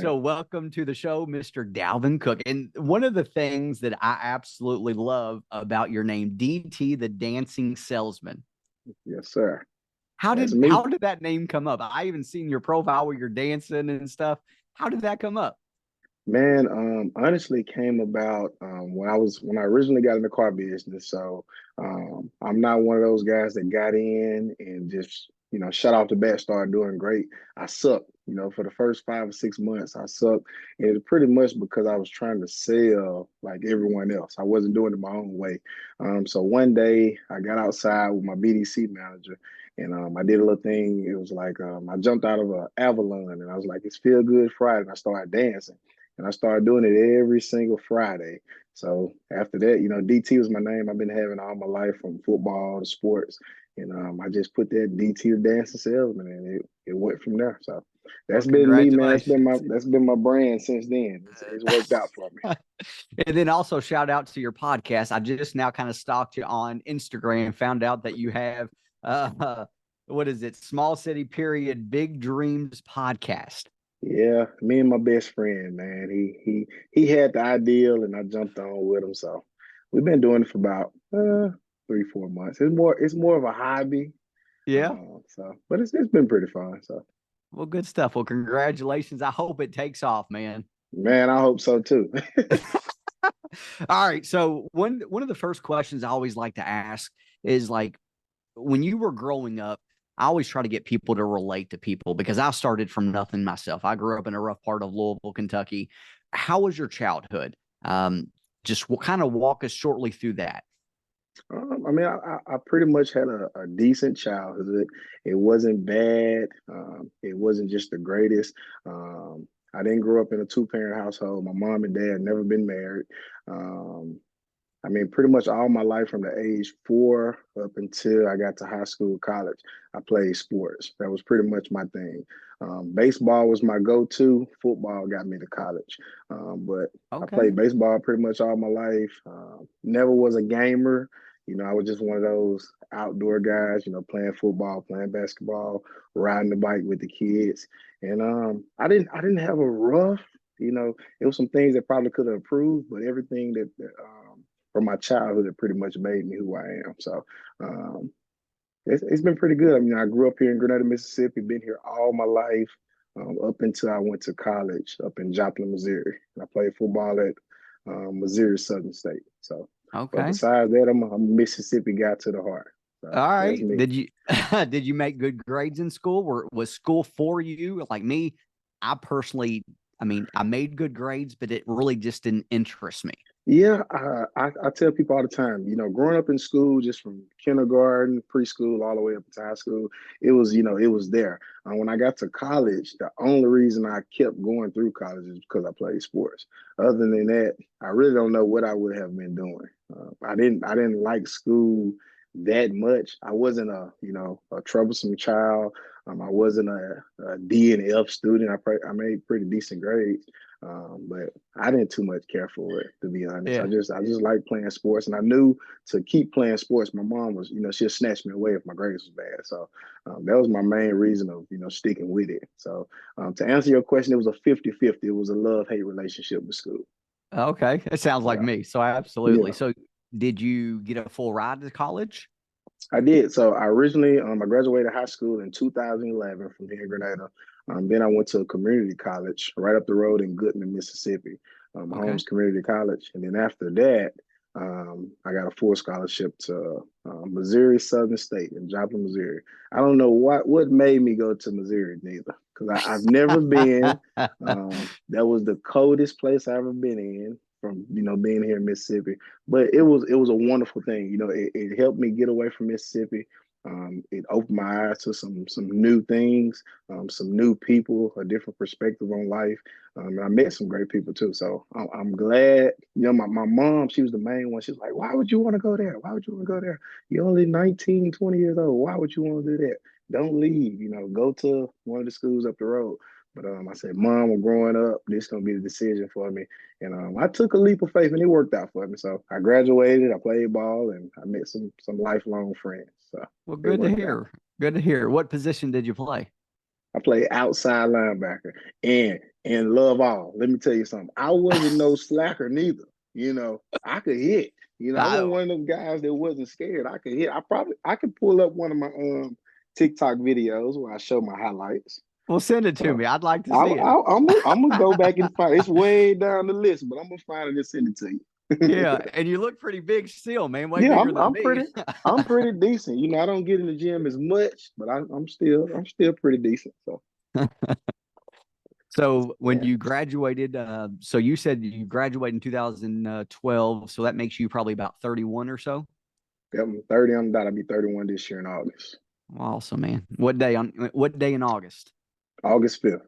So welcome to the show, Mr. Dalvin Cook. And one of the things that I absolutely love about your name, DT, the dancing salesman. Yes, sir. How That's did me. how did that name come up? I even seen your profile where you're dancing and stuff. How did that come up? Man, honestly came about when I originally got in the car business. So I'm not one of those guys that got in and just, shut off the bat, started doing great. I sucked, for the first 5 or 6 months, I sucked. And it was pretty much because I was trying to sell like everyone else. I wasn't doing it my own way. So one day I got outside with my BDC manager and I did a little thing. It was like I jumped out of an Avalon and I was like, it's Feel Good Friday. And I started dancing. And I started doing it every single Friday. So after that, DT was my name I've been having all my life from football to sports. And I just put that DT, the dancing salesman, and it went from there. So Well, that's been me, man. congratulations. That's been my brand since then. It's worked out for me. And then also shout out to your podcast. I just now kind of stalked you on Instagram and found out that you have what is it? Small City Period Big Dreams podcast. Yeah, me and my best friend, man. He had the ideal, and I jumped on with him. So we've been doing it for about 3 4 months. It's more of a hobby. Yeah. But it's been pretty fun. So Well, good stuff. Well, congratulations. I hope it takes off, man. man, I hope so too. All right. So one of the first questions I always like to ask is like when you were growing up, I always try to get people to relate to people because I started from nothing myself. I grew up in a rough part of Louisville, Kentucky. How was your childhood? Just kind of walk us shortly through that. I mean, I pretty much had a decent childhood. It wasn't bad. It wasn't just the greatest. I didn't grow up in a two-parent household. My mom and dad never been married. Um, I mean, pretty much all my life from the age 4 up until I got to high school, college, I played sports. That was pretty much my thing. Baseball was my go-to. Football got me to college. But I Okay. played baseball pretty much all my life. Never was a gamer. I was just one of those outdoor guys, playing football, playing basketball, riding the bike with the kids. And I didn't have a rough, it was some things that probably could have improved, but everything that from my childhood it pretty much made me who I am. So um, it's been pretty good. I mean, I grew up here in Grenada, Mississippi, been here all my life up until I went to college up in Joplin, Missouri. And I played football at Missouri Southern State. So, but Okay. besides that, I'm a Mississippi guy to the heart. So All that's right. me. Did you make good grades in school? Was school for you? Like me, I personally, I mean, I made good grades, but it really just didn't interest me. Yeah, I tell people all the time, growing up in school, just from kindergarten, preschool, all the way up to high school, it was there. When I got to college, the only reason I kept going through college is because I played sports. Other than that, I really don't know what I would have been doing. I didn't like school that much. I wasn't a troublesome child. I wasn't a D and F student. I made pretty decent grades. But I didn't too much care for it, to be honest. I Yeah. just I just like playing sports, and I knew to keep playing sports. My mom was, she'll snatch me away if my grades was bad. So that was my main reason of sticking with it. So to answer your question, it was a 50-50. It was a love hate relationship with school. Okay. It sounds like Yeah, me. So absolutely. yeah. So did you get a full ride to college? I did. So I originally, I graduated high school in 2011 from here in Grenada. Then I went to a community college right up the road in Goodman, Mississippi. My Okay. home's community college. And then after that, I got a full scholarship to Missouri Southern State in Joplin, Missouri. I don't know what made me go to Missouri neither, because I've never been. That was the coldest place I ever been in from being here in Mississippi, but it was a wonderful thing. It helped me get away from Mississippi. It opened my eyes to some new things, some new people, a different perspective on life. And I met some great people too. So I'm glad. My mom, she was the main one. She was like, "Why would you want to go there? Why would you want to go there? You're only 19, 20 years old. Why would you want to do that? Don't leave. Go to one of the schools up the road." But I said, "Mom, I'm growing up. This is gonna be the decision for me." And I took a leap of faith, and it worked out for me. So I graduated, I played ball, and I met some lifelong friends. So Well, it good to worked out. hear. Good to hear. What position did you play? I played outside linebacker, and and love all. Let me tell you something. I wasn't no slacker neither. You know, I could hit. You know, I wasn't I, one of those guys that wasn't scared. I could hit. I could pull up one of my TikTok videos where I show my highlights. well, send it to So me. I'd like to see it. I'm gonna go back and find. It's way down the list, but I'm gonna find it and send it to you. Yeah, and you look pretty big still, man. Way Yeah, bigger than me. I'm pretty decent. You know, I don't get in the gym as much, but I'm still pretty decent. So So when yeah, you graduated, so you said you graduated in 2012, so that makes you probably about 31 or so. I'm 30. I'm about to be 31 this year in August. Awesome, man. What day in August? August 5th.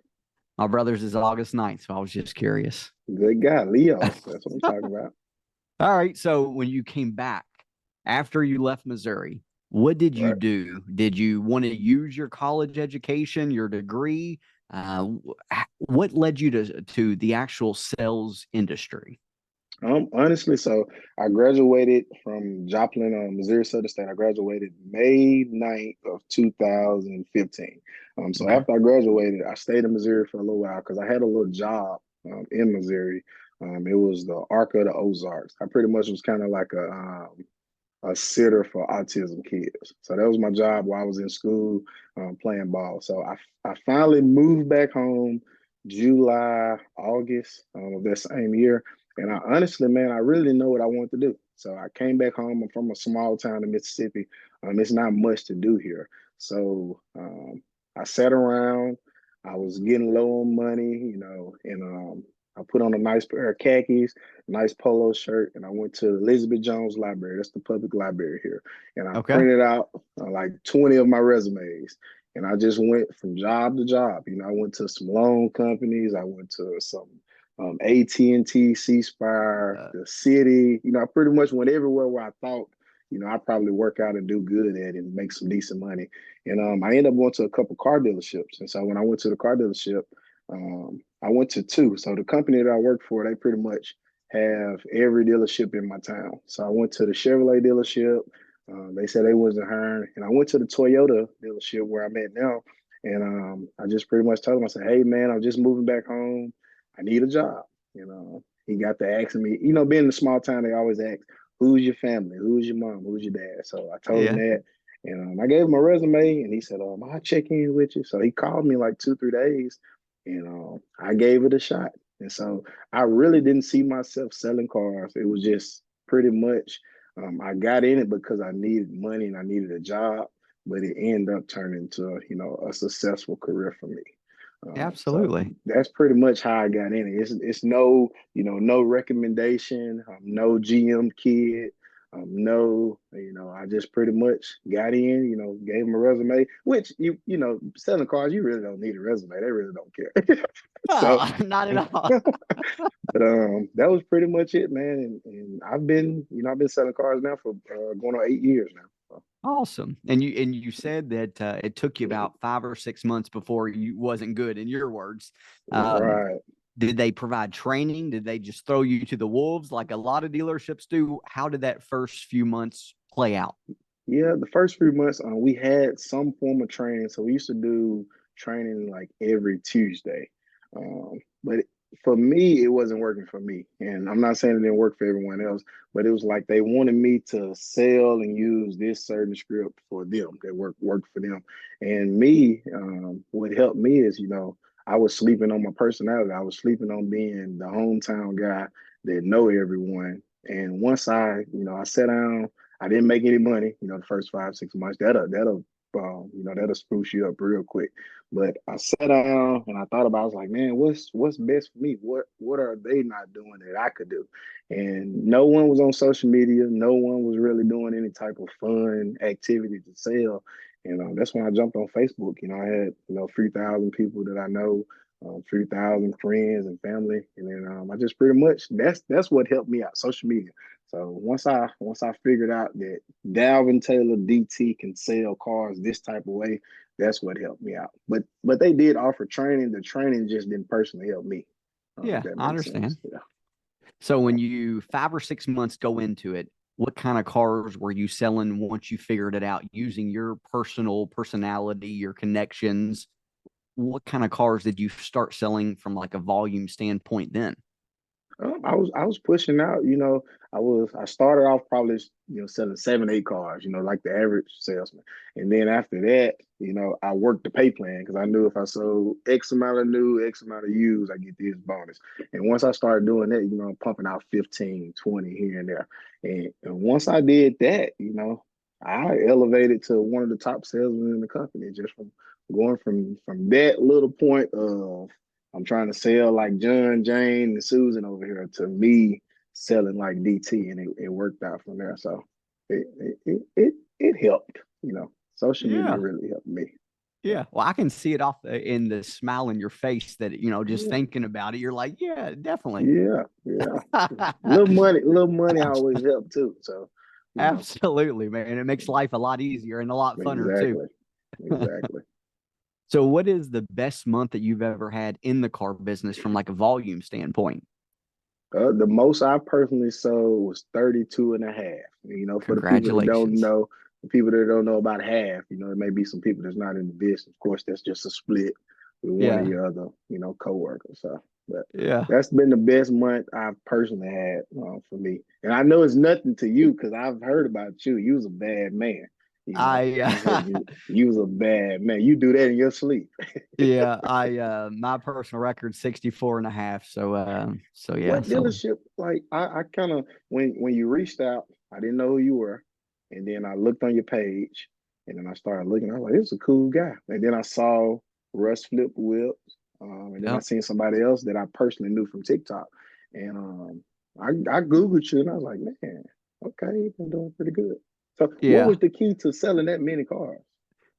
My brother's is August 9th, so I was just curious. Good guy, Leo. That's what I'm talking about. All right. So when you came back after you left Missouri, what did you Right. do? Did you want to use your college education, your degree? What led you to the actual sales industry? Honestly, so I graduated from Joplin, Missouri Southern State. I graduated May 9th of 2015. So Okay. after I graduated, I stayed in Missouri for a little while because I had a little job in Missouri. It was the Arc of the Ozarks. I pretty much was kind of like a sitter for autism kids. So that was my job while I was in school playing ball. So I finally moved back home July, August of that same year. And I honestly, man, I really didn't know what I wanted to do. So I came back home. I'm from a small town in Mississippi. It's not much to do here. So I sat around. I was getting low on money, you know, and I put on a nice pair of khakis, nice polo shirt, and I went to the Elizabeth Jones Library. That's the public library here. And I Okay. printed out like 20 of my resumes. And I just went from job to job. You know, I went to some loan companies. I went to some AT&T, C Spire, Uh, the city. You know, I pretty much went everywhere where I thought, you know, I probably work out and do good at it and make some decent money. And I ended up going to a couple car dealerships. And so when I went to the car dealership, I went to two. So the company that I work for, they pretty much have every dealership in my town. So I went to the Chevrolet dealership. They said they wasn't hiring, and I went to the Toyota dealership where I'm at now. And I just pretty much told him, I said, "Hey man, I'm just moving back home. I need a job." You know, he got to asking me. You know, being in a small town, they always ask, "Who's your family? Who's your mom? Who's your dad?" So I told him yeah. that, and I gave him my resume, and he said, "I'll check in with you." So he called me like 2, 3 days, and I gave it a shot. And so I really didn't see myself selling cars. It was just pretty much I got in it because I needed money and I needed a job, but it ended up turning into, you know, a successful career for me. So Absolutely. that's pretty much how I got in it. It's no, you know, no recommendation. I'm no GM kid. No, you know, I just pretty much got in, you know, gave them a resume, which you know, selling cars, you really don't need a resume. They really don't care. So, Oh, not at all. but that was pretty much it, man. And I've been, you know, I've been selling cars now for going on 8 years now. So, Awesome. And you said that it took you about 5 or 6 months before you wasn't good, in your words. Um, right. did they provide training? Did they just throw you to the wolves like a lot of dealerships do? How did that first few months play out? Yeah, the first few months, we had some form of training. So we used to do training like every Tuesday. But for me, it wasn't working for me. And I'm not saying it didn't work for everyone else, but it was like they wanted me to sell and use this certain script for them that worked for them. And me, what helped me is, you know, I was sleeping on my personality. I was sleeping on being the hometown guy that know everyone. And once I sat down, I didn't make any money, you know, the first 5, 6 months. You know, that'll spruce you up real quick. But I sat down and I thought about. I was like, man, what's best for me? What are they not doing that I could do? And no one was on social media. No one was really doing any type of fun activity to sell. And that's when I jumped on Facebook. You know, I had 3,000 people that I know, 3,000 friends and family, and then I just pretty much that's what helped me out. Social media. So once I figured out that Dalvin Taylor DT can sell cars this type of way, that's what helped me out. But they did offer training. The training just didn't personally help me. If Yeah, that I makes sense. understand. Yeah. So when you 5 or 6 months go into it, what kind of cars were you selling once you figured it out using your personality, your connections? what kind of cars did you start selling from like a volume standpoint then? I was pushing out, I started off probably, selling 7, 8 cars, like the average salesman. And then after that, I worked the pay plan because I knew if I sold X amount of new, X amount of used, I get this bonus. And once I started doing that, I'm pumping out 15, 20 here and there. And once I did that, I elevated to one of the top salesmen in the company just from going from that little point of I'm trying to sell like John, Jane, and Susan over here to me selling like DT, and it worked out from there. So it helped. Social media Yeah. really helped me. Yeah, Yeah. Well, I can see it off in the smile in your face that, just yeah, thinking about it, you're like, yeah, definitely. yeah, yeah. Little money always help too. So, you know, Absolutely, man. It makes life a lot easier and a lot funner too. exactly, exactly. So what is the best month that you've ever had in the car business from like a volume standpoint? The most I personally sold was 32 and a half. For the people that don't Congratulations. know, the people that don't know about half, it may be some people that's not in the business. Of course, that's just a split with one of Yeah. your other, coworkers. So, but Yeah. that's been the best month I've personally had for me. And I know it's nothing to you because I've heard about you. You was a bad man. I I heard you was a bad man. You do that in your sleep. yeah, I my personal record 64 and a half. So yeah, What so dealership? Like I kind of when you reached out, I didn't know who you were, and then I looked on your page, and then I started looking. I was like, "This is a cool guy." And then I saw Russ flip whips, and then I yeah. seen somebody else that I personally knew from TikTok, and I googled you, and I was like, "Man, okay, you've been doing pretty good." So, what Yeah. was the key to selling that many cars?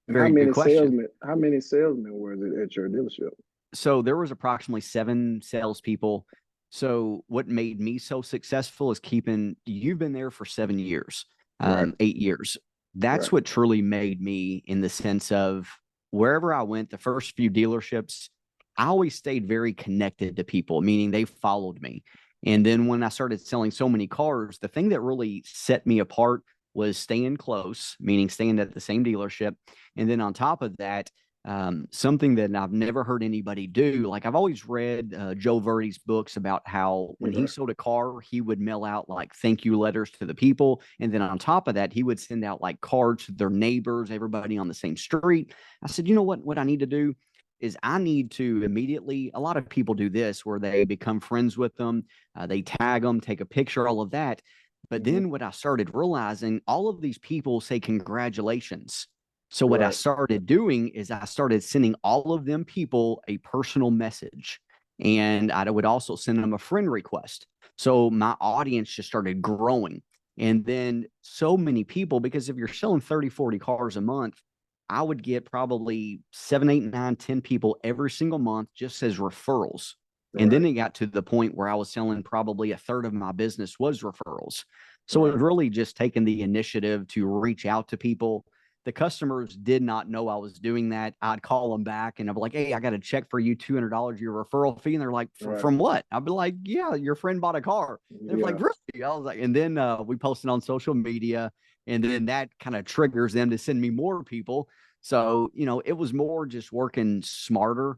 And how Very good many question. salesmen? How many salesmen were it at your dealership? So there was approximately 7 salespeople. So what made me so successful is keeping you've been there for 7 years, Right, 8 years. That's right, what truly made me in the sense of wherever I went, the first few dealerships, I always stayed very connected to people, meaning they followed me. And then when I started selling so many cars, the thing that really set me apart was staying close, meaning staying at the same dealership. And then on top of that, something that I've never heard anybody do. Like I've always read Joe Verdi's books about how when he right, sold a car, he would mail out like thank you letters to the people. And then on top of that, he would send out like cards to their neighbors, everybody on the same street. I said, you know what I need to do is I need to immediately, a lot of people do this where they become friends with them, they tag them, take a picture, all of that. But mhm, then what I started realizing, all of these people say congratulations. So what I right, started doing is I started sending all of them people a personal message. And I would also send them a friend request. So my audience just started growing. And then so many people, because if you're selling 30, 40 cars a month, I would get probably 7, 8, 9, 10 people every single month just as referrals. And then right, it got to the point where I was selling probably a third of my business was referrals. So it right. was really just taking the initiative to reach out to people. The customers did not know I was doing that. I'd call them back and I'd be like, hey, I got a check for you, $200, your referral fee. And they're like, Right. from what? I'd be like, yeah, your friend bought a car. They're like, Yeah. really? I was like, and then we posted on social media. And then that kind of triggers them to send me more people. So, it was more just working smarter.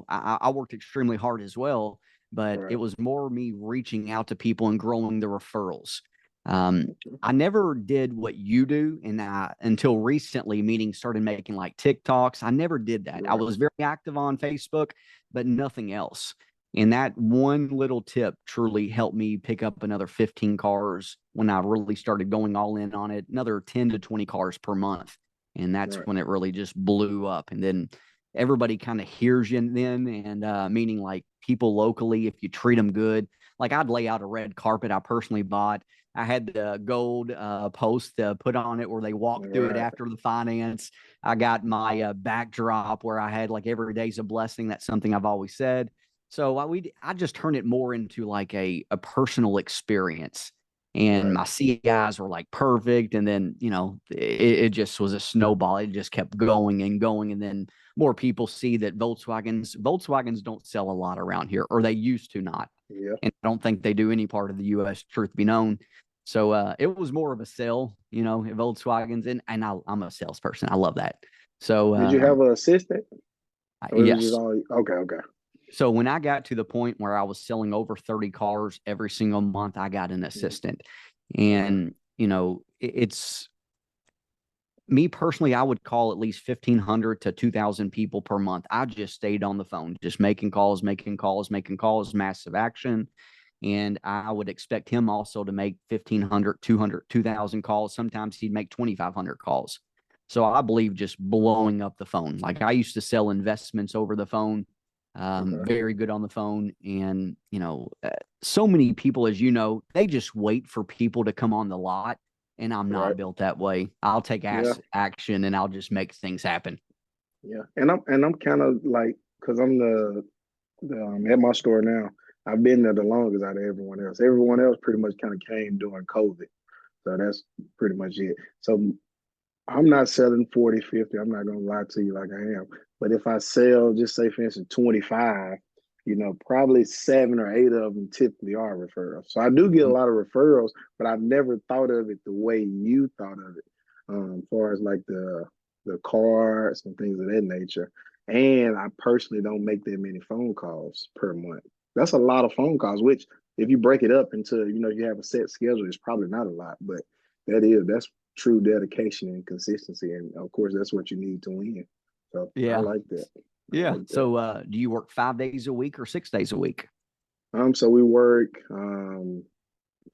I worked extremely hard as well, but it Right. was more me reaching out to people and growing the referrals. Um, I never did what you do, and until recently, meaning started making like TikToks. I never did that. I Right. was very active on Facebook, but nothing else. And that one little tip truly helped me pick up another 15 cars when I really started going all in on it, another 10 to 20 cars per month. And that's Right. when it really just blew up. And then everybody kind of hears you then, and meaning like people locally, if you treat them good, like I'd lay out a red carpet I personally bought. I had the gold post put on it where they walk through it Right. after the finance. I got my backdrop where I had like every day's a blessing. That's something I've always said. So I just turned it more into like a personal experience. And Right. my CIs were like perfect. And then, it just was a snowball. It just kept going and going. And then more people see that Volkswagens don't sell a lot around here, or they used to not. Yeah. And I don't think they do any part of the U.S., truth be known. So it was more of a sell, at Volkswagens. And I'm a salesperson. I love that. So Did you have an assistant? Or is it just Yes. all okay? Okay. So when I got to the point where I was selling over 30 cars every single month, I got an Mhm. assistant. Okay. And, it's me personally, I would call at least 1,500 to 2,000 people per month. I just stayed on the phone, just making calls, making calls, making calls, massive action. And I would expect him also to make 1,500, 200, 2,000 calls. Sometimes he'd make 2,500 calls. So I believe just blowing up the phone. Like I used to sell investments over the phone, Okay. very good on the phone. And, so many people, as you know, they just wait for people to come on the lot, and I'm Right. not built that way. I'll take Yeah. action and I'll just make things happen. Yeah. And I'm kind of like, because I'm at my store now. I've been there the longest out of everyone else. Everyone else pretty much kind of came during COVID. So that's pretty much it. So I'm not selling 40, 50. I'm not gonna lie to you like I am. But if I sell, just say for instance, 25, probably 7 or 8 of them typically are referrals. So I do get a Mm. lot of referrals, but I've never thought of it the way you thought of it. As far as like the cards and things of that nature. And I personally don't make that many phone calls per month. That's a lot of phone calls, which if you break it up into, you have a set schedule, it's probably not a lot, but that's true dedication and consistency. And of course, that's what you need to win. So I Yeah. like that. I Yeah. like that. So, do you work 5 days a week or 6 days a week? So we work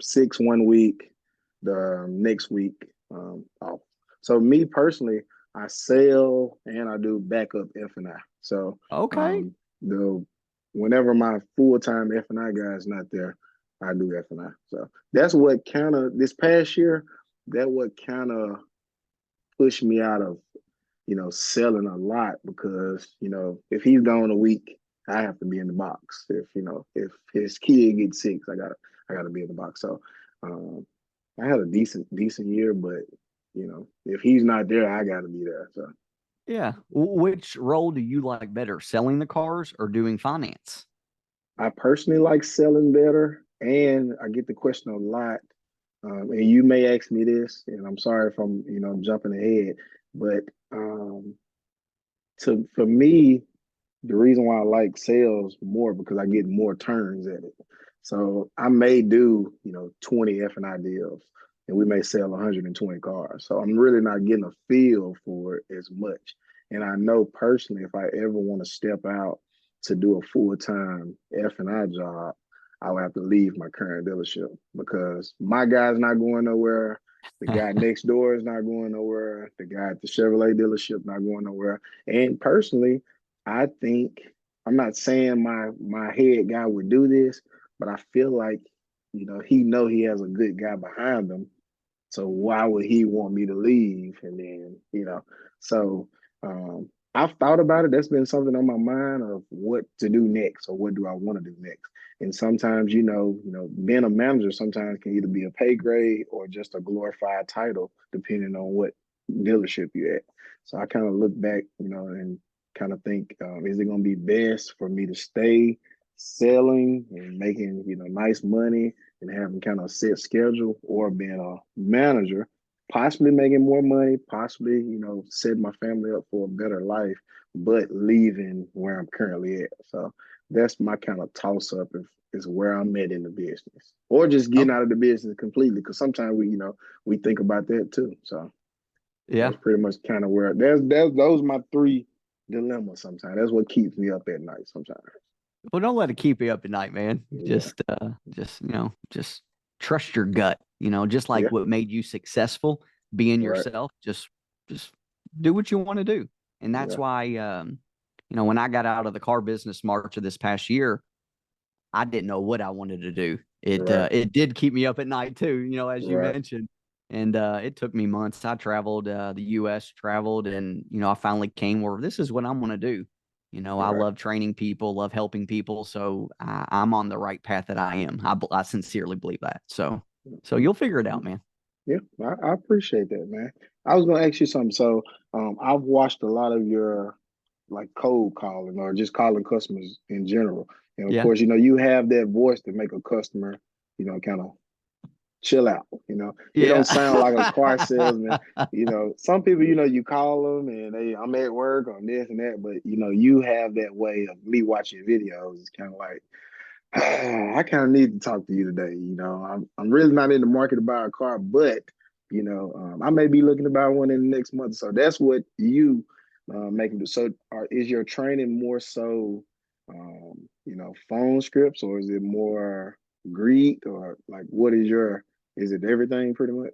6 one week, the next week off. So me personally, I sell and I do backup F&I. So Okay. the whenever my full time F&I guy is not there, I do F&I. So that's what kind of this past year. That what kind of pushed me out of selling a lot because, if he's gone a week, I have to be in the box. If his kid gets sick, I gotta be in the box. So um, I had a decent year, but if he's not there, I gotta be there. So Yeah. Which role do you like better, selling the cars or doing finance? I personally like selling better, and I get the question a lot. And you may ask me this, and I'm sorry if I'm jumping ahead, but for me, the reason why I like sales more because I get more turns at it. So I may do, 20 F&I deals and we may sell 120 cars. So I'm really not getting a feel for it as much. And I know personally, if I ever want to step out to do a full-time F&I job, I would have to leave my current dealership because my guy's not going nowhere. The guy next door is not going nowhere. The guy at the Chevrolet dealership not going nowhere. And personally, I think I'm not saying my head guy would do this, but I feel like he know he has a good guy behind him. So why would he want me to leave? And then so I've thought about it. That's been something on my mind of what to do next or what do I want to do next. And sometimes being a manager sometimes can either be a pay grade or just a glorified title, depending on what dealership you're at. So I kind of look back, and kind of think, is it going to be best for me to stay selling and making nice money and having kind of a set schedule, or being a manager, possibly making more money, possibly set my family up for a better life, but leaving where I'm currently at. So that's my kind of toss up is where I'm at in the business, or just getting Okay. out of the business completely. Because sometimes we think about that too. So Yeah. that's pretty much kind of where those are my three dilemmas. Sometimes that's what keeps me up at night. Sometimes. Well, don't let it keep you up at night, man. Yeah. Just trust your gut. Just like Yeah. what made you successful, being Right. yourself. Just do what you want to do, and that's Yeah. why, when I got out of the car business March of this past year, I didn't know what I wanted to do. Right. It did keep me up at night too, as you Right. mentioned, and it took me months. I traveled the U.S., traveled, and I finally came where this is what I'm going to do. I Right. love training people, love helping people, so I'm on the right path that I am. I sincerely believe that. So you'll figure it out, man. Yeah, I appreciate that, man. I was gonna ask you something. So, I've watched a lot of your like cold calling or just calling customers in general, and of Yeah. course, you have that voice to make a customer, kind of chill out. It don't Yeah. sound like a car salesman. Some people, you call them and I'm at work on this and that, but you have that way of me watching videos. It's kind of like, I kind of need to talk to you today. I'm really not in the market to buy a car, but I may be looking to buy one in the next month. So that's what you making do. So, is your training more so, phone scripts, or is it more greet, or like what is your? Is it everything pretty much?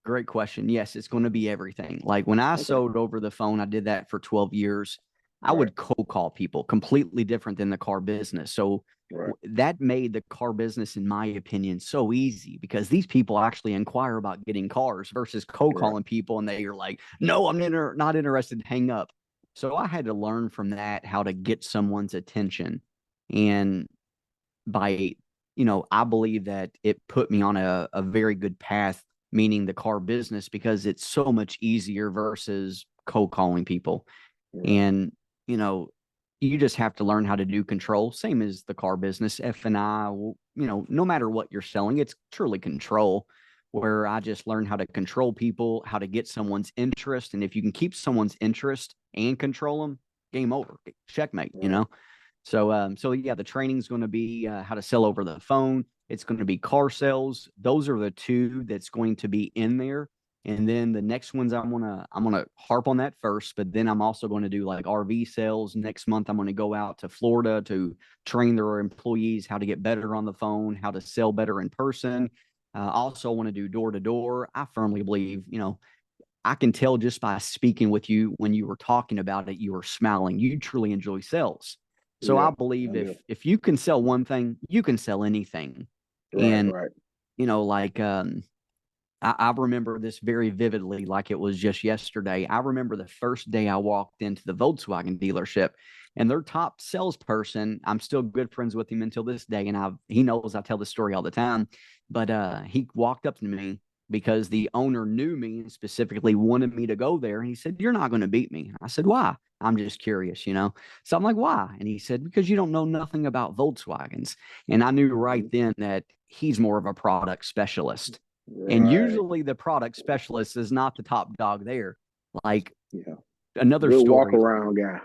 Great question. Yes, it's going to be everything. Like when I Okay, sold over the phone, I did that for 12 years. I right, would cold call people, completely different than the car business. So right, that made the car business, in my opinion, so easy because these people actually inquire about getting cars versus cold right, calling people and they are like, no, I'm not interested, hang up. So I had to learn from that how to get someone's attention. And by, I believe that it put me on a very good path, meaning the car business, because it's so much easier versus cold calling people. right, And, you know, you just have to learn how to do control, same as the car business. F&I, no matter what you're selling, it's truly control, where I just learned how to control people, how to get someone's interest. And if you can keep someone's interest and control them, game over, checkmate, right, So yeah, the training is going to be how to sell over the phone. It's going to be car sales. Those are the two that's going to be in there. And then the next ones I'm gonna harp on that first, but then I'm also going to do like RV sales. Next month I'm going to go out to Florida to train their employees how to get better on the phone, how to sell better in person. Also want to do door to door. I firmly believe, I can tell just by speaking with you when you were talking about it, you were smiling. You truly enjoy sales. So I yeah, believe yeah, if you can sell one thing, you can sell anything. right, And right, like I remember this very vividly, like it was just yesterday. I remember the first day I walked into the Volkswagen dealership, and their top salesperson, I'm still good friends with him until this day, and he knows I tell this story all the time. But he walked up to me because the owner knew me and specifically wanted me to go there. And he said, "You're not going to beat me." I said, "Why?" I'm just curious. So I'm like, "Why?" And he said, "Because you don't know nothing about Volkswagens." And I knew right hmm then that he's more of a product specialist. And right, usually the product specialist is not the top dog there. Like yeah. another Good walk story. around guy.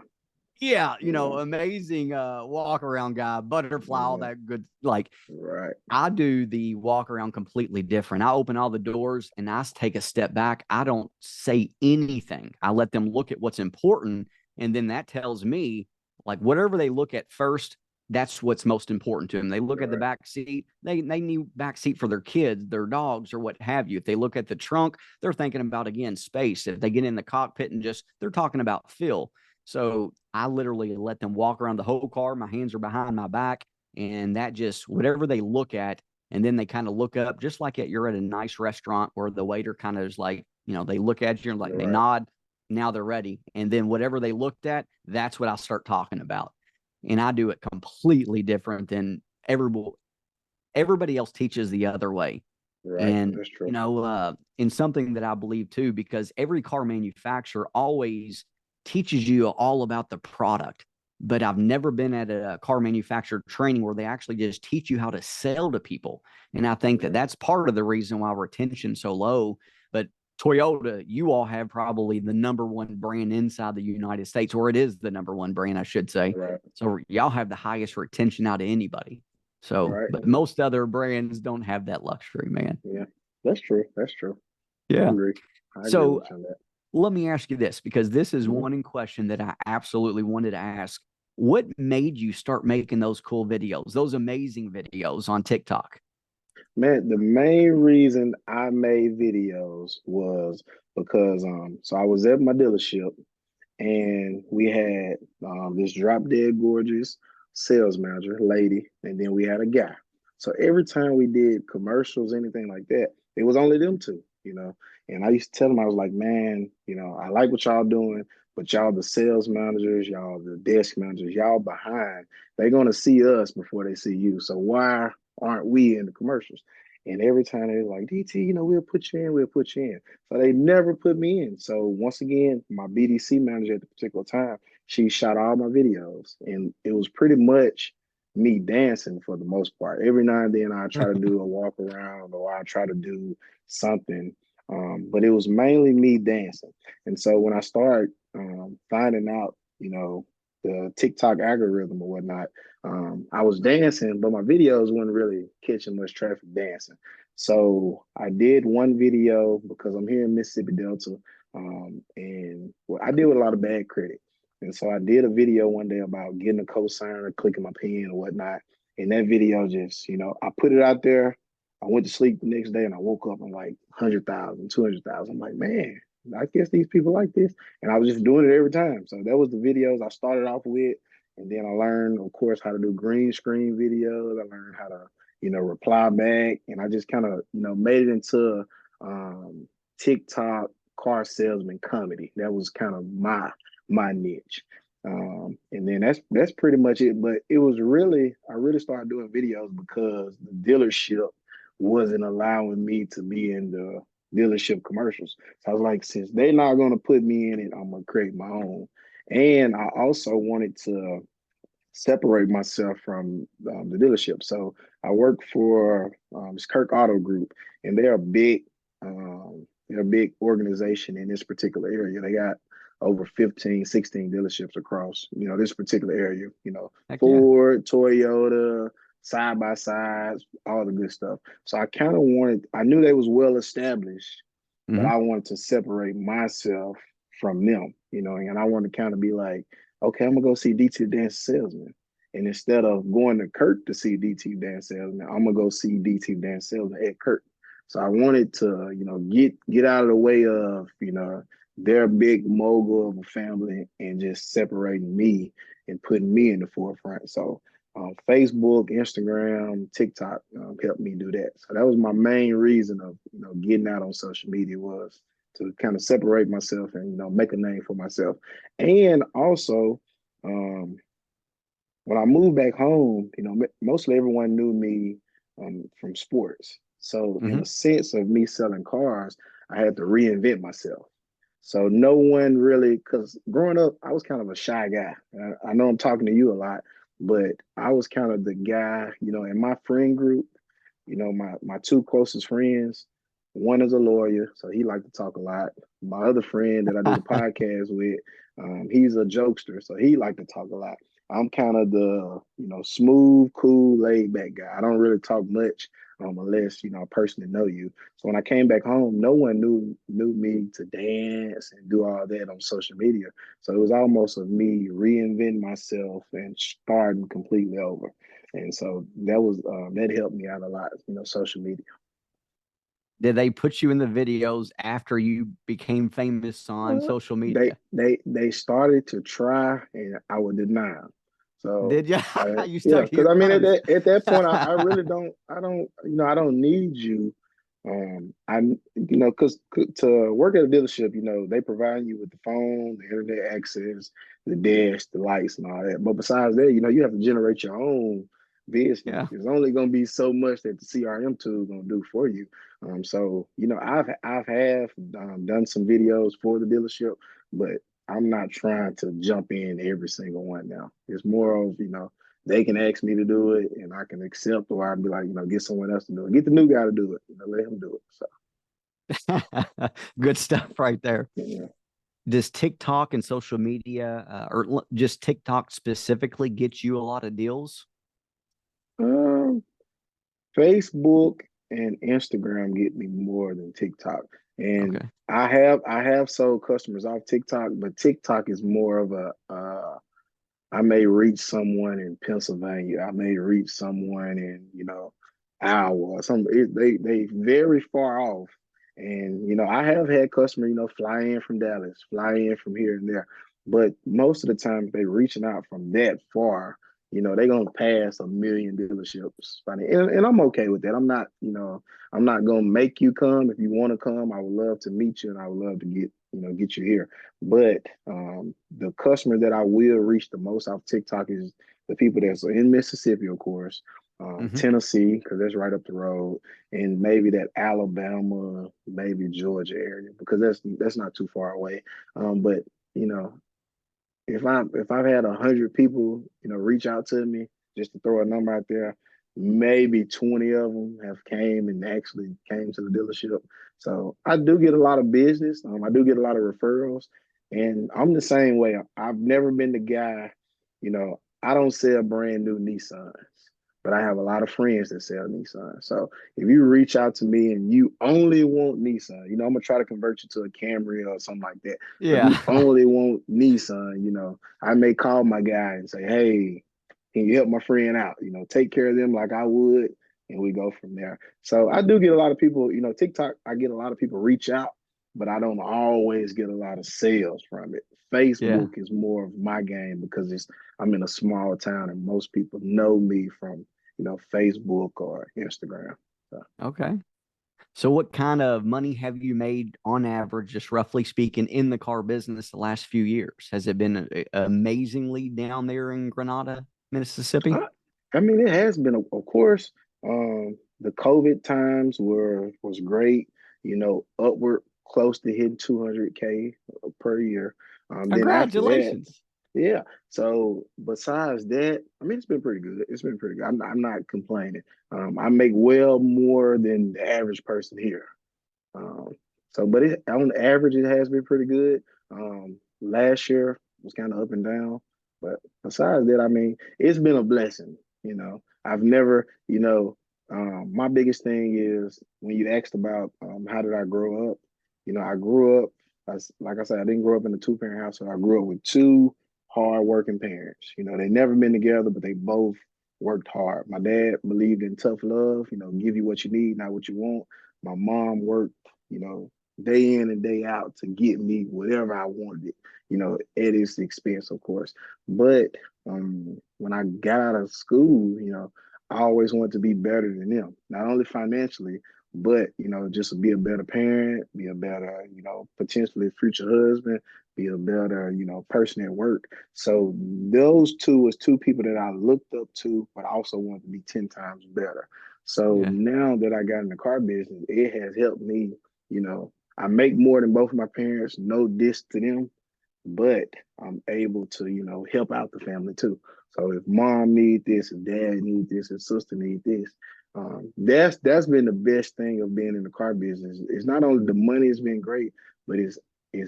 Yeah, Yeah, amazing walk around guy, butterfly, all yeah, that good. Like right, I do the walk around completely different. I open all the doors and I take a step back. I don't say anything. I let them look at what's important. And then that tells me, like, whatever they look at first, that's what's most important to them. They look at the right, back seat, they need back seat for their kids, their dogs, or what have you. If they look at the trunk, they're thinking about, again, space. If they get in the cockpit and they're talking about Phil. So I literally let them walk around the whole car. My hands are behind my back, and that just whatever they look at, and then they kind of look up, just like you're at a nice restaurant where the waiter kind of is like, they look at you and like they right, nod. Now they're ready, and then whatever they looked at, that's what I start talking about, and I do it completely different than everybody else teaches the other way. right. And That's true. in something that I believe too, because every car manufacturer always teaches you all about the product. But I've never been at a car manufacturer training where they actually just teach you how to sell to people. And I think that Right. that's part of the reason why retention's so low. But Toyota, you all have probably the number one brand inside the United States, or it is the number one brand, I should say. Right. So y'all have the highest retention out of anybody. So, Right. but most other brands don't have that luxury, man. Yeah. That's true. That's true. I Yeah. agree. I agree So with you on that. let me ask you this, because this is Mhm. one in question that I absolutely wanted to ask. What made you start making those cool videos, those amazing videos on TikTok? Man, the main reason I made videos was because so I was at my dealership and we had this drop dead gorgeous sales manager lady, and then we had a guy. So every time we did commercials, anything like that, it was only them two. And I used to tell them, I was like, man, I like what y'all doing, but y'all the sales managers, y'all the desk managers, y'all behind. They're gonna see us before they see you. So why aren't we in the commercials? And every time they were like, DT, we'll put you in, we'll put you in. So they never put me in. So once again, my BDC manager at the particular time, she shot all my videos. And it was pretty much me dancing for the most part. Every now and then I try to do a walk around or I try to do something. But it was mainly me dancing. And so when I started finding out, the TikTok algorithm or whatnot, I was dancing, but my videos weren't really catching much traffic dancing. So I did one video because I'm here in Mississippi Delta, and well, I deal with a lot of bad credit. And so I did a video one day about getting a cosigner, clicking my pen or whatnot. And that video just, I put it out there. I went to sleep the next day and I woke up and like 100,000, 200,000. I'm like, man, I guess these people like this. And I was just doing it every time. So that was the videos I started off with. And then I learned, of course, how to do green screen videos. I learned how to, reply back. And I just kind of, made it into TikTok car salesman comedy. That was kind of my niche. And then that's pretty much it. But it was really, I really started doing videos because the dealership wasn't allowing me to be in the dealership commercials. So I was like, since they're not going to put me in it, I'm going to create my own. And I also wanted to separate myself from the dealership. So I work for this Kirk Auto Group, and they're a big organization in this particular area. They got over 15, 16 dealerships across, this particular area, Heck yeah. Ford, Toyota, side by sides, all the good stuff. So I knew they was well established, but I Hmm. wanted to separate myself from them, and I wanted to kind of be like, okay, I'm gonna go see DT Dance Salesman. And instead of going to Kirk to see DT Dance Salesman, I'm gonna go see DT Dance Salesman at Kirk. So I wanted to, get out of the way of, their big mogul of a family and just separating me and putting me in the forefront. So Facebook, Instagram, TikTok helped me do that. So that was my main reason of, getting out on social media was to kind of separate myself and, make a name for myself. And also, um, when I moved back home, mostly everyone knew me from sports. So in a Hmm. sense of me selling cars, I had to reinvent myself. So no one really, because growing up, I was kind of a shy guy. I know I'm talking to you a lot, but I was kind of the guy, in my friend group, my two closest friends, one is a lawyer, so he liked to talk a lot. My other friend that I do the podcast with, he's a jokester, so he liked to talk a lot. I'm kind of the, smooth, cool, laid back guy. I don't really talk much unless, I personally know you. So when I came back home, no one knew me to dance and do all that on social media. So it was almost of me reinventing myself and starting completely over. And so that helped me out a lot, social media. Did they put you in the videos after you became famous on Uh, social they media? they started to try, and I would deny them. So Did you? You yeah, stuck to because your I mean guns. at that point, I really don't I don't need you. I because to work at a dealership, they provide you with the phone, the internet access, the dash, the lights, and all that. But besides that, you have to generate your own business. Yeah. There's only going to be so much that the CRM tool is going to do for you. So I've done some videos for the dealership, but I'm not trying to jump in every single one now. It's more of, they can ask me to do it and I can accept, or I'd be like, get someone else to do it. Get the new guy to do it. Let him do it. So Good stuff right there. yeah. Does TikTok and social media, just TikTok specifically, get you a lot of deals? Um, Facebook and Instagram get me more than TikTok. And Okay. I have sold customers off TikTok, but TikTok is more of a I may reach someone in Pennsylvania. I may reach someone in, Iowa or they very far off. And, I have had customers, fly in from Dallas, fly in from here and there. But most of the time they reaching out from that far, they're gonna pass a million dealerships. And I'm okay with that. I'm not gonna make you come. If you want to come, I would love to meet you and I would love to get you here. But the customer that I will reach the most off TikTok is the people that's in Mississippi, of course, Hmm. Tennessee, because that's right up the road, and maybe that Alabama, maybe Georgia area, because that's not too far away. But you know, if I've had 100 people, reach out to me, just to throw a number out there, maybe 20 of them have came and actually came to the dealership. So I do get a lot of business. I do get a lot of referrals, and I'm the same way. I've never been the guy, I don't sell brand new Nissans, but I have a lot of friends that sell Nissan. So if you reach out to me and you only want Nissan, I'm gonna try to convert you to a Camry or something like that. But if you Yeah. only want Nissan, I may call my guy and say, hey, can you help my friend out? Take care of them like I would, and we go from there. So I do get a lot of people, TikTok, I get a lot of people reach out, but I don't always get a lot of sales from it. Yeah. Facebook is more of my game because I'm in a small town and most people know me from Facebook or Instagram. So, Okay. So what kind of money have you made on average, just roughly speaking, in the car business the last few years? Has it been amazingly down there in Grenada, Mississippi? I, I mean, it has been, of course, the COVID times was great, upward close to hitting 200K per year. Then after that, Congratulations. yeah. So besides that, I mean, it's been pretty good. It's been pretty good. I'm not complaining. I make well more than the average person here. Um, but on average, it has been pretty good. Last year was kind of up and down, but besides that, I mean, it's been a blessing. I've never, my biggest thing is when you asked about how did I grow up. I grew up, like I said, I didn't grow up in a two-parent household. I grew up with two hard-working parents. They never been together, but they both worked hard. My dad believed in tough love. Give you what you need, not what you want. My mom worked day in and day out to get me whatever I wanted at its expense, of course. But when I got out of school, I always wanted to be better than them, not only financially, but just to be a better parent, be a better, potentially future husband, be a better, person at work. So those two was two people that I looked up to, but also wanted to be 10 times better. So Yeah, now that I got in the car business, it has helped me, I make more than both of my parents, no diss to them, but I'm able to, help out the family too. So if mom need this, if dad need this, if sister need this, that's been the best thing of being in the car business. It's not only the money has been great, but it's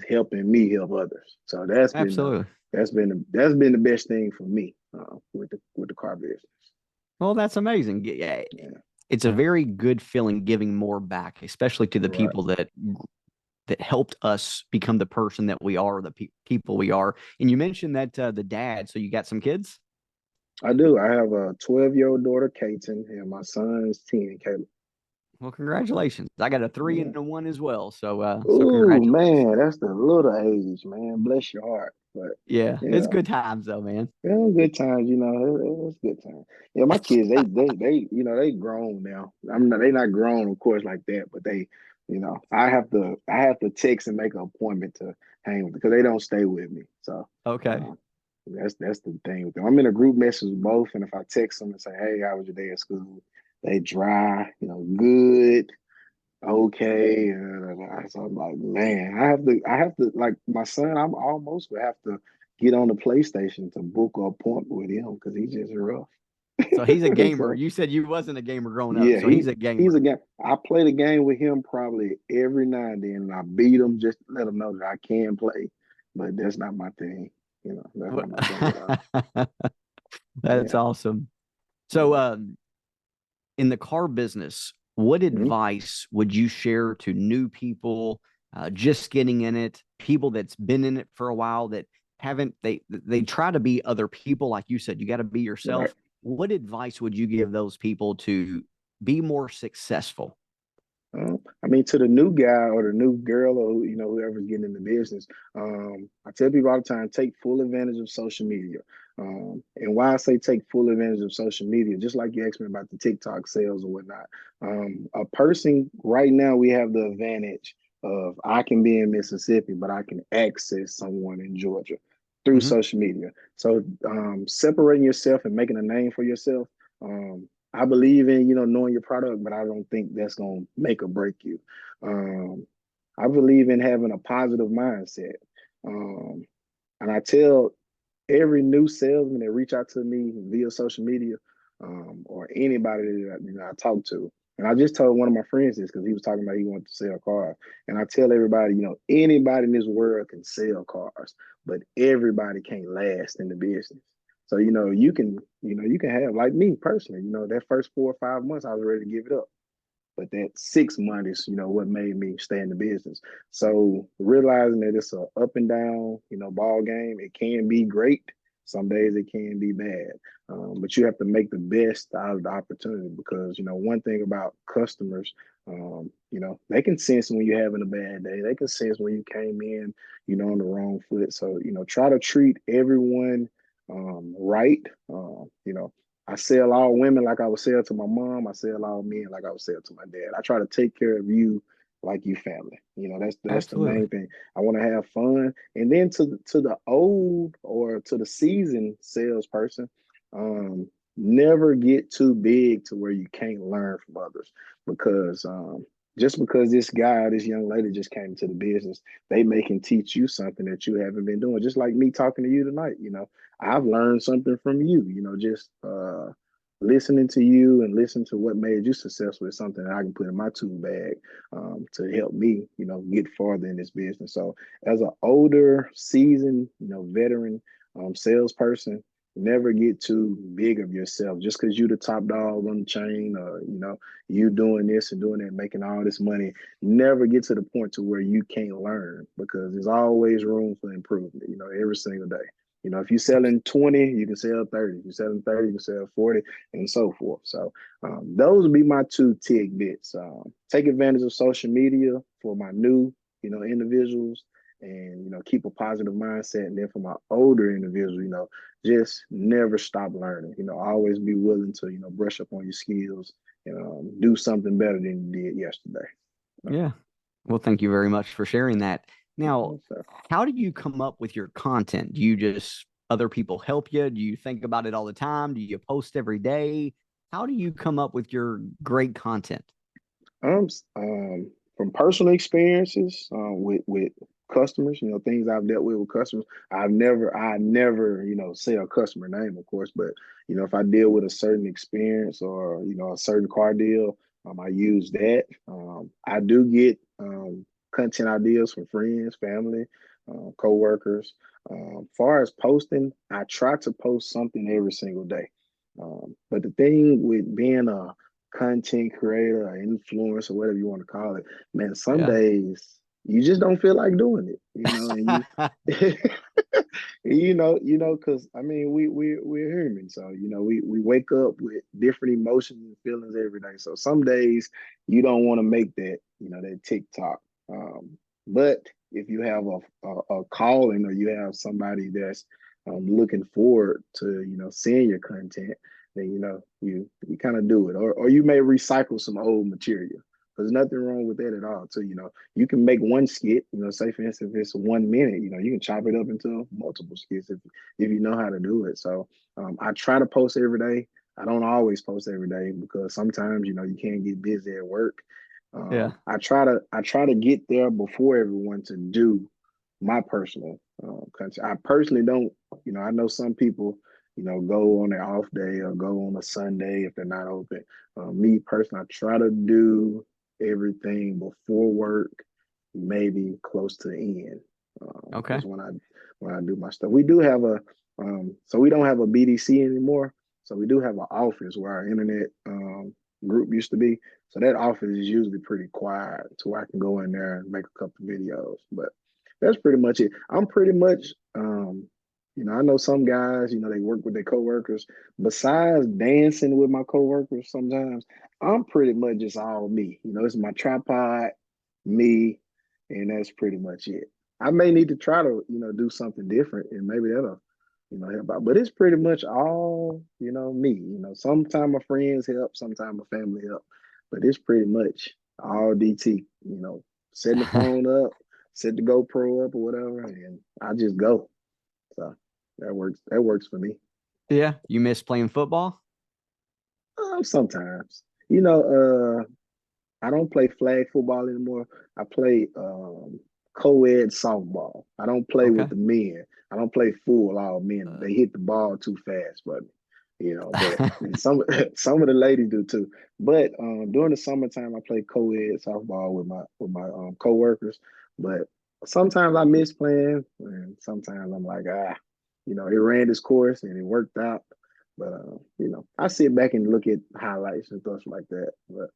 helping me help others. So absolutely. that's been the best thing for me with the car business. Well, that's amazing. Yeah, Yeah, it's a very good feeling giving more back, especially to the right. people that helped us become the person that we are, the people we are. And you mentioned that the dad. So you got some kids? I do. I have a 12-year-old daughter, Kaiten, and my son's 10, Caleb. Well, congratulations. I got a three Yeah. and a one as well. So Ooh, congratulations. man, that's the little age, man. Bless your heart. But Yeah, it's yeah, good times though, man. yeah, good times, it's good times. Yeah, my kids, they grown now. I'm not, they not grown, of course, like that, but I have to text and make an appointment to hang with because they don't stay with me. So Okay. uh, that's the thing with them. I'm in a group message with both, and if I text them and say, "Hey, how was your day at school?" They dry, good. Okay, so I'm like, man, I have to, like my son. I'm almost would have to get on the PlayStation to book an appointment with him because he's just rough. So he's a gamer. So You said you wasn't a gamer growing up, yeah, so he's a he's gamer. a guy. I play the game with him probably every now and then, and I beat him just to let him know that I can play, but that's not my thing. That's not my thing at all. That's Yeah. awesome. So, Yeah. in the car business, what Mhm. advice would you share to new people just getting in it, people that's been in it for a while that haven't they try to be other people like you said, you got to be Right. yourself. What advice would you give those people to be more successful? I mean, to the new guy or the new girl or whoever's getting in the business, I tell people all the time, take full advantage of social media. And why I say take full advantage of social media, just like you asked me about the TikTok sales or whatnot. A person right now, we have the advantage of I can be in Mississippi, but I can access someone in Georgia through Mm-hmm. social media. So separating yourself and making a name for yourself. I believe in, knowing your product, but I don't think that's going to make or break you. Um, I believe in having a positive mindset. Um, and I tell every new salesman that reach out to me via social media, or anybody that I talk to. And I just told one of my friends this because he was talking about he wanted to sell cars. And I tell everybody, anybody in this world can sell cars, but everybody can't last in the business. So, you can have, like me personally, that first 4 or 5 months, I was ready to give it up. But that 6 month is, what made me stay in the business. So realizing that it's a up and down, ball game. It can be great. Some days it can be bad. But you have to make the best out of the opportunity because, one thing about customers, they can sense when you're having a bad day. They can sense when you came in, on the wrong foot. So, try to treat everyone right. I sell all women like I would sell to my mom. I sell all men like I would sell to my dad. I try to take care of you like you family. That's the Absolutely. main thing. I want to have fun. And then to the old or to the seasoned salesperson, never get too big to where you can't learn from others. Because just because this young lady just came to the business, they may can teach you something that you haven't been doing. Just like me talking to you tonight. I've learned something from you, just listening to you and listen to what made you successful is something that I can put in my tool bag to help me, get farther in this business. So as an older, seasoned, veteran salesperson, never get too big of yourself just because you the top dog on the chain or, you doing this and doing that, making all this money. Never get to the point to where you can't learn because there's always room for improvement, every single day. If you're selling 20, you can sell 30. If you're selling 30, you can sell 40, and so forth. So those would be my two tidbits. Take advantage of social media for my new, individuals, and keep a positive mindset. And then for my older individuals, just never stop learning. Always be willing to, brush up on your skills and do something better than you did yesterday. Yeah. Well, thank you very much for sharing that. Now, So, how do you come up with your content? Do you just other people help you? Do you think about it all the time? Do you post every day? How do you come up with your great content? Um, from personal experiences with customers, things I've dealt with customers. I never, say a customer name, of course, but if I deal with a certain experience or a certain car deal, I use that. I do get content ideas from friends, family, coworkers. Far as posting, I try to post something every single day. But the thing with being a content creator or influencer, whatever you want to call it, man, some Yeah. days you just don't feel like doing it, and because I mean we're human, so we wake up with different emotions and feelings every day. So some days you don't want to make that TikTok. But if you have a calling or you have somebody that's looking forward to seeing your content, then you kind of do it, or you may recycle some old material. There's nothing wrong with that at all. So you can make one skit. Say for instance, if it's 1 minute, you can chop it up into multiple skits if you know how to do it. So I try to post every day. I don't always post every day because sometimes you can't get busy at work. Yeah. I try to get there before everyone to do my personal content. I personally don't. I know some people go on their off day or go on a Sunday if they're not open. Me personally, I try to do everything before work, maybe close to the end. Okay. That's when I do my stuff. We do have so we don't have a BDC anymore. So we do have an office where our internet group used to be. So that office is usually pretty quiet to where I can go in there and make a couple videos. But that's pretty much it. I'm pretty much I know some guys, they work with their coworkers. Besides dancing with my coworkers sometimes, I'm pretty much just all me. It's my tripod, me, and that's pretty much it. I may need to try to, do something different and maybe that'll, help out. But it's pretty much all, me. Sometimes my friends help, sometimes my family help. But it's pretty much all DT, setting the phone up, set the GoPro up or whatever, and I just go. So that works. That works for me. Yeah. You miss playing football? Sometimes, I don't play flag football anymore. I play co-ed softball. I don't play Okay. with the men. I don't play full all men. Uh, They hit the ball too fast for me, but some some of the ladies do too. But during the summertime, I play co-ed softball with my coworkers. But sometimes I miss playing, and sometimes I'm like, it ran its course and it worked out. But I sit back and look at highlights and stuff like that. But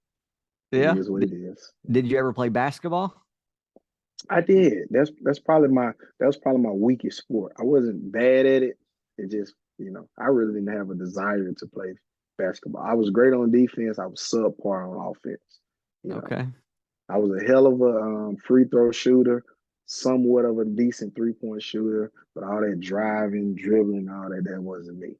it yeah. is what it is. Did you ever play basketball? I did. That was probably my weakest sport. I wasn't bad at it. It just, I really didn't have a desire to play basketball. I was great on defense. I was subpar on offense. You know, Okay. I was a hell of a free throw shooter, somewhat of a decent 3-point shooter, but all that driving, dribbling, all that, that wasn't me.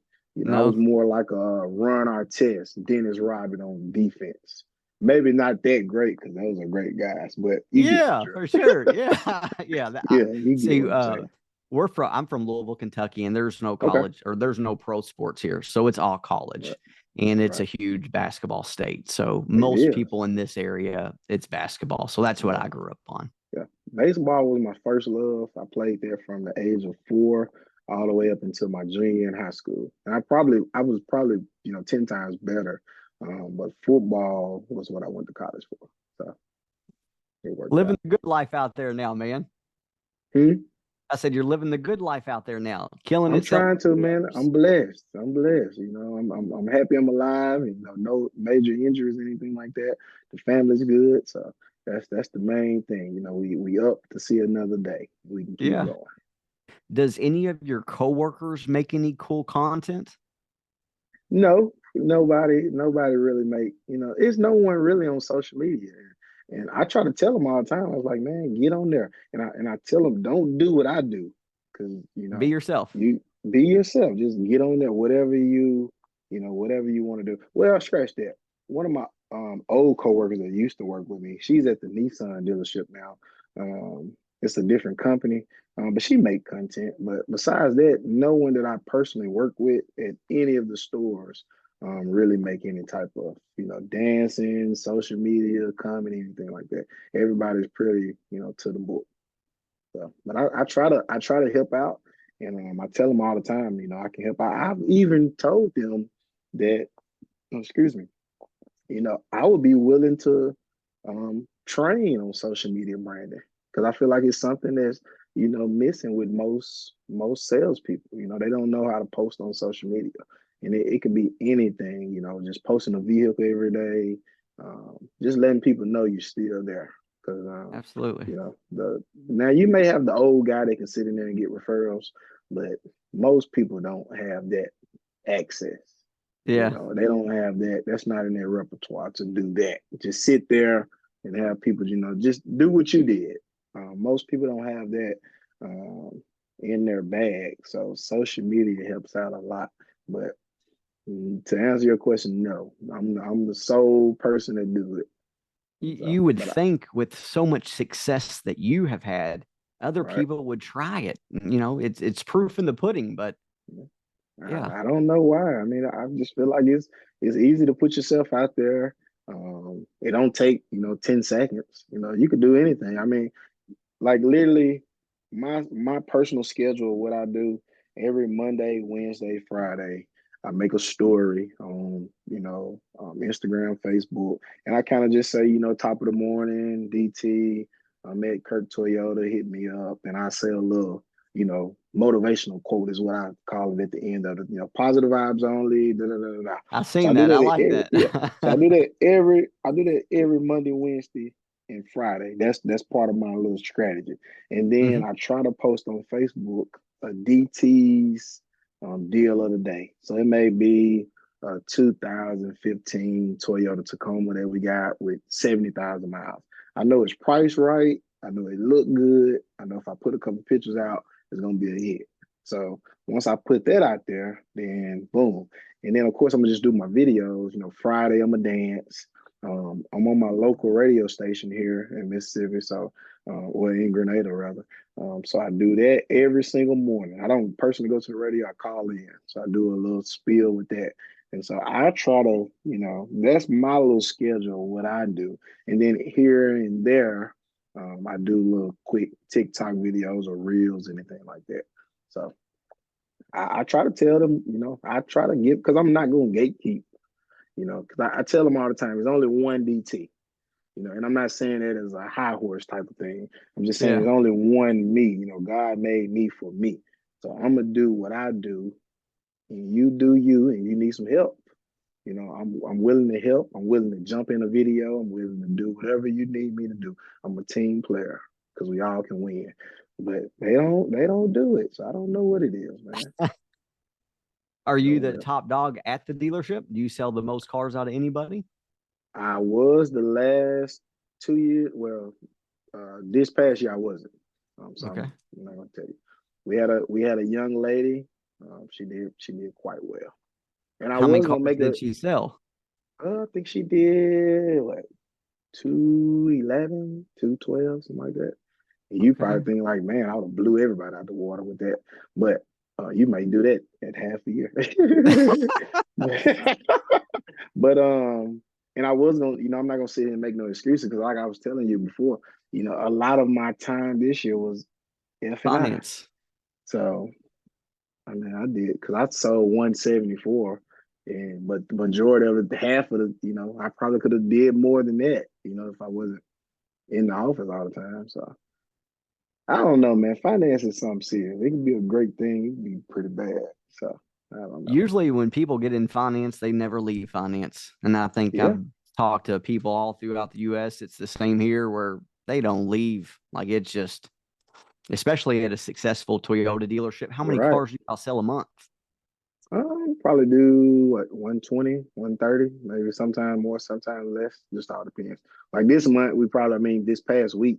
I was No. more like a Ron Artest, Dennis Rodman on defense. Maybe not that great because those are great guys, but you get the Yeah, drill. for sure. Yeah. Yeah. Yeah, you get See, what I'm saying. I'm from Louisville, Kentucky, and there's no Okay. college or there's no pro sports here. So it's all Right. college. And it's Right. a huge basketball state. So It most is. people in this area, it's basketball. So that's what Yeah. I grew up on. Yeah. Baseball was my first love. I played there from the age of 4 all the way up until my junior year in high school. And I was probably, 10 times better. But football was what I went to college for. So it worked Living out. the good life out there now, man. Hmm? I said you're living the good life out there now, killing I'm it, selling trying to, man. cars. I'm blessed. I'm blessed. I'm happy I'm alive. No major injuries, anything like that. The family's good, so that's the main thing. We up to see another day. We can keep Yeah. going. Does any of your coworkers make any cool content? No, nobody really make. It's no one really on social media, and I try to tell them all the time. I was like, man, get on there, and I tell them don't do what I do, because Be yourself. you be yourself. Just get on there, whatever you want to do. Well, scratch that. One of my old coworkers that used to work with me, she's at the Nissan dealership now. It's a different company, but she make content. But besides that, no one that I personally work with at any of the stores really make any type of dancing, social media, comedy, anything like that. Everybody's pretty to the book. So, but I try to help out, and I tell them all the time, I can help out. I've even told them that, excuse me, I would be willing to train on social media branding because I feel like it's something that's missing with most salespeople. They don't know how to post on social media, and it could be anything. Just posting a vehicle every day, just letting people know you're still there. Because Absolutely. the now you may have the old guy that can sit in there and get referrals, but most people don't have that access. Yeah. They don't have that. That's not in their repertoire to do that. Just sit there and have people, just do what you did. Most people don't have that in their bag. So social media helps out a lot. But to answer your question, no, I'm the sole person that do it. So, You would but think with so much success that you have had, other right. people would try it. It's proof in the pudding, but yeah. I don't know why. I mean, I just feel like it's easy to put yourself out there. It don't take 10 seconds. You could do anything. I mean, like literally, my personal schedule, what I do every Monday, Wednesday, Friday, I make a story on Instagram, Facebook, and I kind of just say top of the morning, DT. I'm at Kirk Toyota, hit me up, and I say a little motivational quote is what I call it at the end of it. Positive vibes only. Da, da, da, da, da. I've So I seen do that. I that like every yeah. So that. I do that every Monday, Wednesday, and Friday. That's part of my little strategy. And then Mhm. I try to post on Facebook a DT's deal of the day. So it may be a 2015 Toyota Tacoma that we got with 70,000 miles. I know it's priced right. I know it looked good. I know if I put a couple pictures out, it's gonna be a hit. So once I put that out there, then boom. And then of course I'm gonna just do my videos. Friday I'm gonna dance. I'm on my local radio station here in Mississippi, so or in Grenada rather. So I do that every single morning. I don't personally go to the radio, I call in. So I do a little spiel with that. And so I try to, that's my little schedule, what I do. And then here and there, I do little quick TikTok videos or reels, anything like that. So I try to tell them, I try to give because I'm not going to gatekeep, because I tell them all the time, there's only one DT, and I'm not saying that as a high horse type of thing. I'm just saying Yeah. there's only one me. God made me for me. So I'm gonna do what I do, and you do you, and you need some help. I'm willing to help. I'm willing to jump in a video. I'm willing to do whatever you need me to do. I'm a team player because we all can win. But they don't do it. So I don't know what it is, man. Are you So the top dog at the dealership? Do you sell the most cars out of anybody? I was the last 2 years. Well, this past year I wasn't. So Okay. I'm not gonna tell you. We had a young lady. She did quite well, and I How many was gonna cars make did a. she sell? I think she did what 211, 212, something like that. And you Okay. probably think like, man, I would have blew everybody out the water with that. But you might do that at half a year. but and I was gonna, I'm not gonna sit here and make no excuses because like I was telling you before, a lot of my time this year was F and I. Finance. So I mean, I did because I sold 174, and but the majority of it, half of the, I probably could have did more than that, if I wasn't in the office all the time. So I don't know, man. Finance is something serious. It can be a great thing. It can be pretty bad. So I don't know. Usually, when people get in finance, they never leave finance. And I think Yeah, I've talked to people all throughout the US. It's the same here where they don't leave. Like it's just, especially at a successful Toyota dealership. How you're many right. cars do y'all sell a month? Probably do what 120, 130, maybe sometime more, sometimes less. Just all depends. Like this month, I mean, this past week,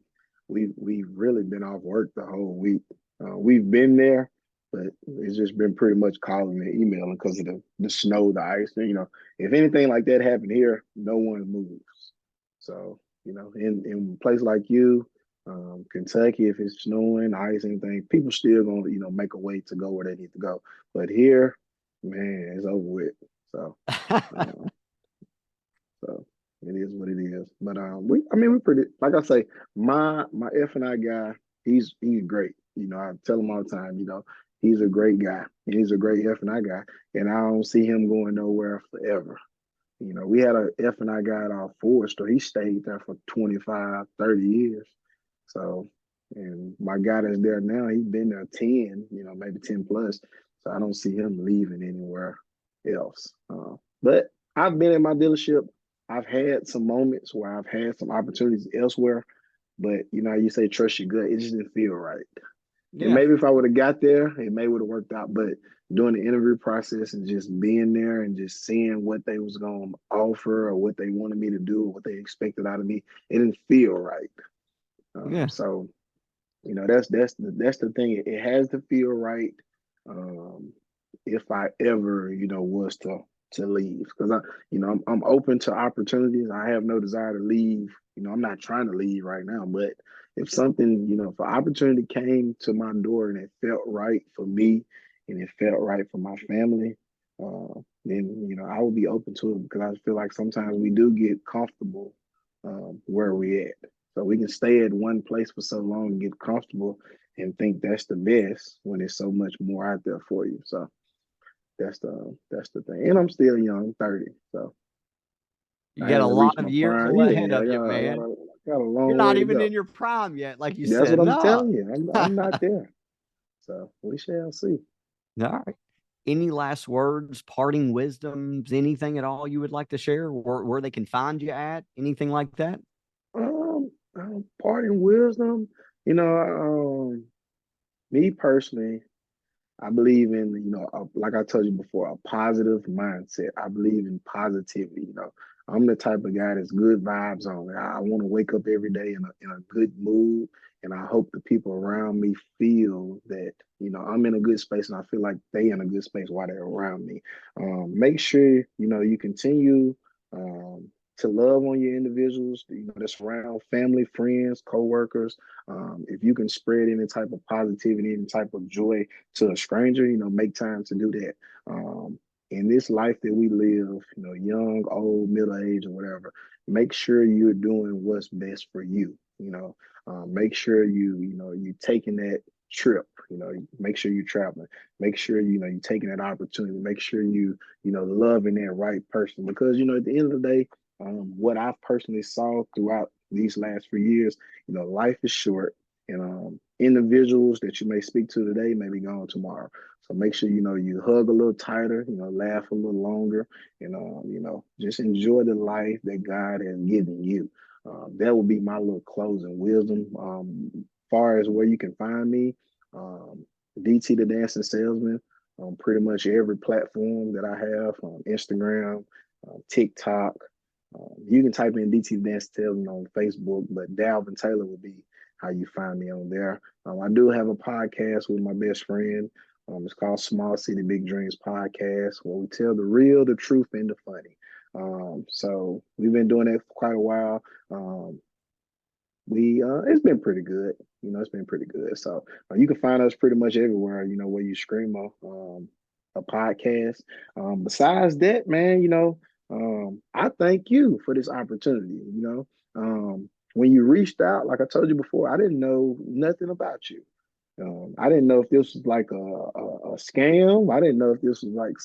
we've really been off work the whole week. We've been there, but it's just been pretty much calling and emailing because of the snow, the ice. If anything like that happened here, no one moves. So, in a place like you, Kentucky, if it's snowing, ice, anything, people still gonna, make a way to go where they need to go. But here, man, it's over with. So, um, so it is what it is. But I mean, we're pretty. Like I say, my F and I guy, he's great. I tell him all the time. He's a great guy. And he's a great F and I guy, and I don't see him going nowhere forever. We had a F and I guy at our Ford store. He stayed there for 25, 30 years. So, and my guy that's there now, he's been there 10, maybe 10 plus. So I don't see him leaving anywhere else. But I've been in my dealership. I've had some moments where I've had some opportunities elsewhere, but you say trust your gut. It just didn't feel right. And Yeah. maybe if I would have got there, it may would have worked out. But doing the interview process and just being there and just seeing what they was gonna offer or what they wanted me to do or what they expected out of me, it didn't feel right. Yeah. So that's the thing. It has to feel right. Um, if I ever was to leave because I'm open to opportunities. I have no desire to leave. I'm not trying to leave right now, but if something if an opportunity came to my door and it felt right for me and it felt right for my family, then I would be open to it because I feel like sometimes we do get comfortable where we at. So we can stay at one place for so long and get comfortable and think that's the best when there's so much more out there for you. So that's the thing. And I'm still young, 30. So You I got a haven't lot reached of my years prime. ahead Yeah, I of got you, a, I got man. a, got a You're long way not to even in go. your prime yet, like you That's what said. I'm No. telling you. I'm not there. So we shall see. All right. Any last words, parting wisdoms, anything at all you would like to share? Where they can find you at? Anything like that? Parting wisdom, you know, me personally, I believe in, like I told you before, a positive mindset. I believe in positivity. I'm the type of guy that's good vibes on. I want to wake up every day in a good mood, and I hope the people around me feel that I'm in a good space, and I feel like they in a good space while they're around me. Make sure you continue to love on your individuals. That's around family, friends, coworkers. If you can spread any type of positivity, any type of joy to a stranger, make time to do that. in this life that we live, young, old, middle age, or whatever, make sure you're doing what's best for you. Make sure you taking that trip. Make sure you're traveling. Make sure you're taking that opportunity. Make sure loving that right person, because at the end of the day, what I've personally saw throughout these last few years, life is short, and individuals that you may speak to today may be gone tomorrow. So make sure you hug a little tighter, laugh a little longer, and just enjoy the life that God has given you. That will be my little closing wisdom. Far as where you can find me, DT the Dancing Salesman on pretty much every platform that I have, on Instagram, TikTok. You can type in DT the Dancing Salesman on Facebook, but Dalvin Taylor will be how you find me on there. I do have a podcast with my best friend. It's called Small City Big Dreams Podcast, where we tell the real, the truth, and the funny. So we've been doing that for quite a while. It's been pretty good. It's been pretty good. So you can find us pretty much everywhere. Where you stream a podcast. Besides that, man, I thank you for this opportunity. When you reached out, like I told you before, I didn't know nothing about you. I didn't know if this was like a scam. I didn't know if this was like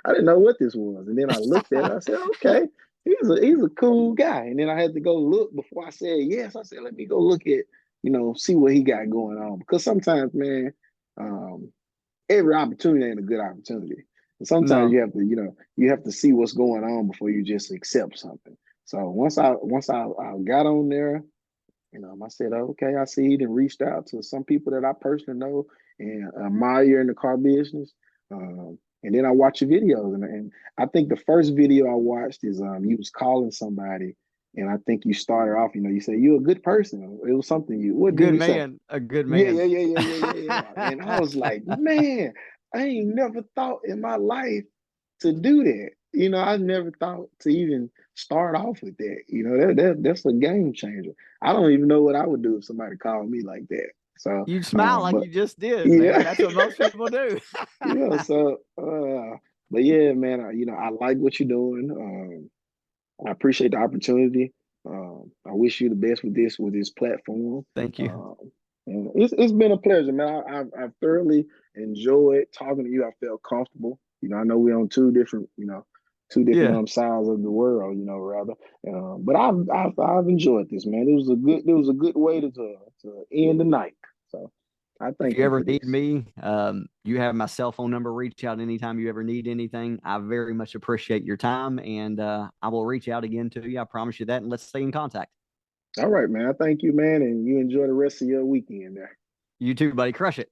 I didn't know what this was. And then I looked at it, I said, okay, he's a cool guy. And then I had to go look before I said yes. I said, let me go look at, see what he got going on. Because sometimes, man, every opportunity ain't a good opportunity. And sometimes No. you have to see what's going on before you just accept something. So once I got on there, I said, okay, I see he done reached out to some people that I personally know and admire in the car business. And then I watch your videos, and I think the first video I watched is you was calling somebody, and I think you started off, you said you're a good person. It was something what did Good you say? man. A good Yeah, man. yeah, yeah, yeah, yeah, yeah, yeah. And I was like, man, I ain't never thought in my life to do that. I never thought to even start off with that. That's a game changer. I don't even know what I would do if somebody called me like that. So, You'd smile like but you just did, man. yeah, That's what most people do. so, but yeah, man, I like what you're doing. I appreciate the opportunity. I wish you the best with this platform. Thank you. And it's been a pleasure, man. I've thoroughly enjoyed talking to you. I felt comfortable. I know we're on two different Yeah. sides of the world. Rather. But I've enjoyed this, man. It was a good way to end the night. So I If thank you you ever for need this. me, you have my cell phone number. Reach out anytime you ever need anything. I very much appreciate your time, and I will reach out again to you. I promise you that, and let's stay in contact. All right, man. I thank you, man, and you enjoy the rest of your weekend there. You too, buddy. Crush it.